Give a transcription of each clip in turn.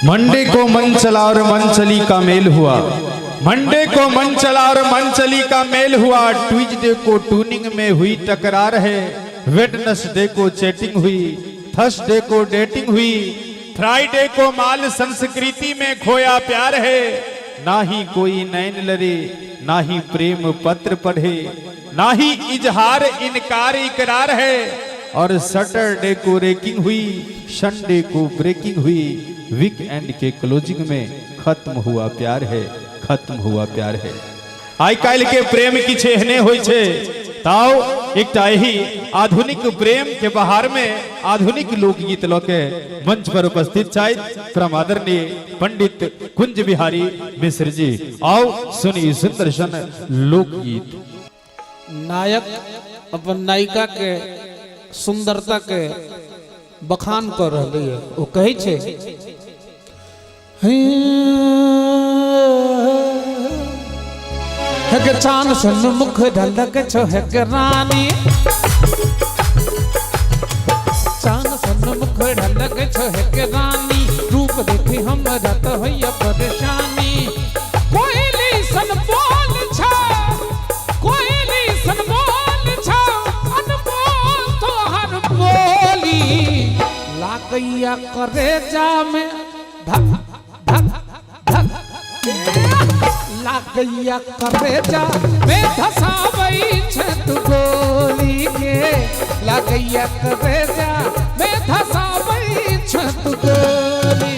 Monday को मन चला और मनचली का मेल हुआ। मंडे को मन चला और मनचली का मेल हुआ। ट्यूसडे को ट्यूनिंग में हुई टकरार है। वेडनेसडे को चैटिंग हुई। थर्सडे को डेटिंग हुई। फ्राइडे को माल संस्कृति में खोया प्यार है। ना ही कोई नैन लड़े, ना ही प्रेम पत्र पढ़े, ना ही इजहार इनकार इकरार है। और सैटरडे को रेकिंग हुई, संडे को ब्रेकिंग हुई। वीकेंड के क्लोजिंग में खत्म हुआ प्यार है, खत्म हुआ प्यार है। आई काल के प्रेम की छेहने होई छे ताओ एकटा ही आधुनिक प्रेम के बहार में आधुनिक लोकगीत लोके मंच पर उपस्थित छाई परम आदरणीय पंडित कुंज बिहारी मिश्र जी। आओ सुनी सुंदर सन लोकगीत। नायक अपन नायिका के सुंदरता के बखान कर रही है। वो कहे छे के चांद सन मुख ढलक छो है के रानी, चांद सन मुख ढलक छो है के रानी। रूप देखी हम रत होइया परेशानी। कोयली सन बोल छा, कोयली सन बोल छा, अनमोल तो हर बोली। लागैया करे जा में धक लागैया करे जा में धसावई छत गोली के। लागैया करे जा में धसावई छत गोली।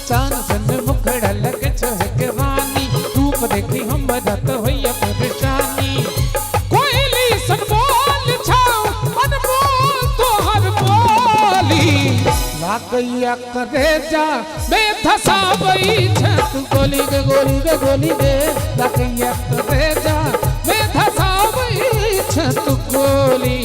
चांद सन मुखड़ा लगे छहक रानी। रूप देखी हम रत होइया परेशानी। कोयली सन बोल छाओ, अनमोल तो हर बोली। लागैया करे जा में धसावई छत गोली के, गोली के, गोली के। लागैया करे जा में धसावई छत गोली।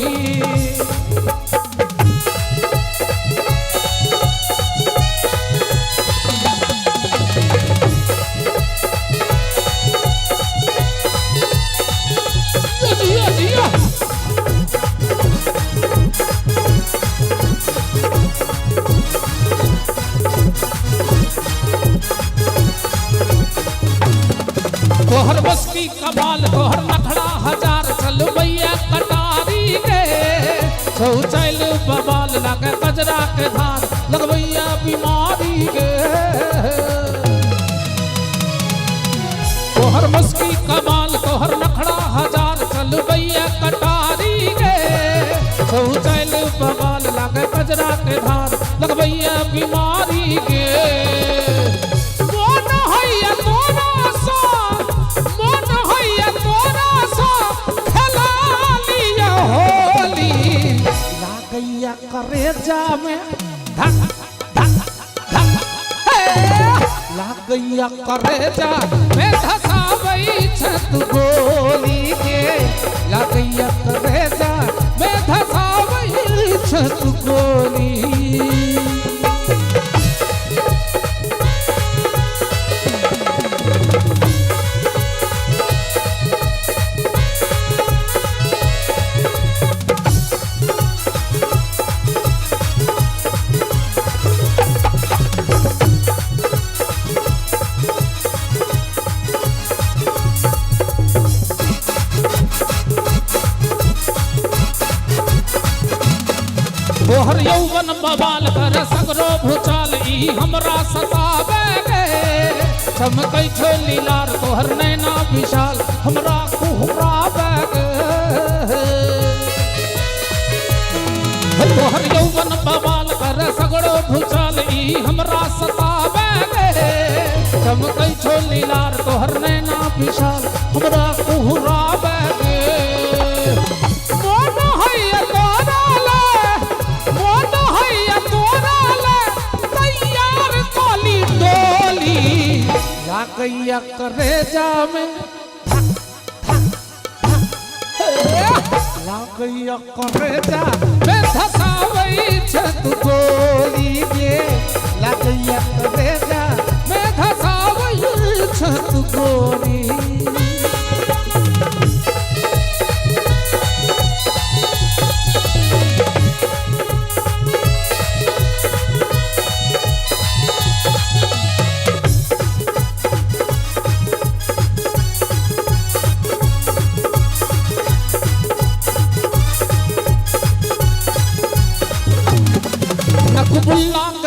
तोहर बस की कमाल, तोहर नखड़ा हजार चल भैया कटारी के। छौ चल बबाल लगे कजरा के धार लगवैया बीमारी के। तोहर बस की कमाल, तोहर नखड़ा हजार चल भैया कटारी के। छौ चल बबाल लगे कजरा के धार लगवैया बीमारी के। करे जा में धक धक धक, लागैया करे जा में धसावई छत गोली के। लागैया करे जा में धसावई छत गोली। तोहर यौवन बवाल कर सगरो भूचाल ई हमरा सतावे गे। चमकै छो लीलार तोहर नैना विशाल हमरा कुहरावे गे। तोहर यौवन बवाल कर सगरो भूचाल ई हमरा सतावे गे। चमकै छो लीलार तोहर नैना विशाल हमरा कुहरावे गे। लागैया करे जा में लागैया करे जा में धसावई छत गोली के। लागैया करे जा में धसावई छत गोली।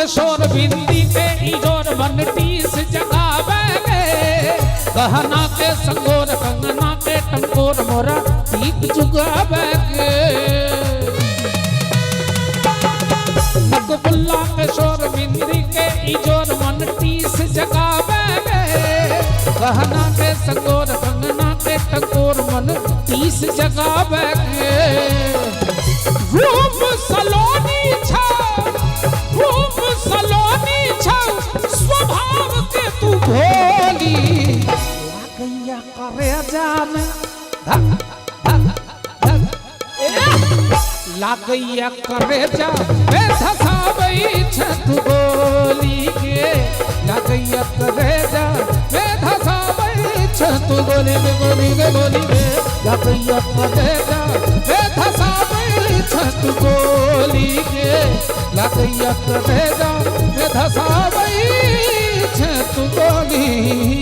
किशोर बिंदी के इजोर मन टीस जगावे गे गहना के संगोर कंगना के टंकोर मोरा ठीक जुगावे गे नकबुल्ला किशोर बिंदी के इजोर मन टीस जगावे गे गहना के संगोर कंगना के टंकोर मन टीस जगावे गे रूप सलोनी स्वभाव के तू भोली लागैया करे जान लागैया करे जा मैं धसावई छत गोली के लागैया करे जा मैं धसावई छत गोली में गोली में गोली में लागैया करे जा मैं धसावई छत गोली के लागैया करे जा मैं धसावई छत गोली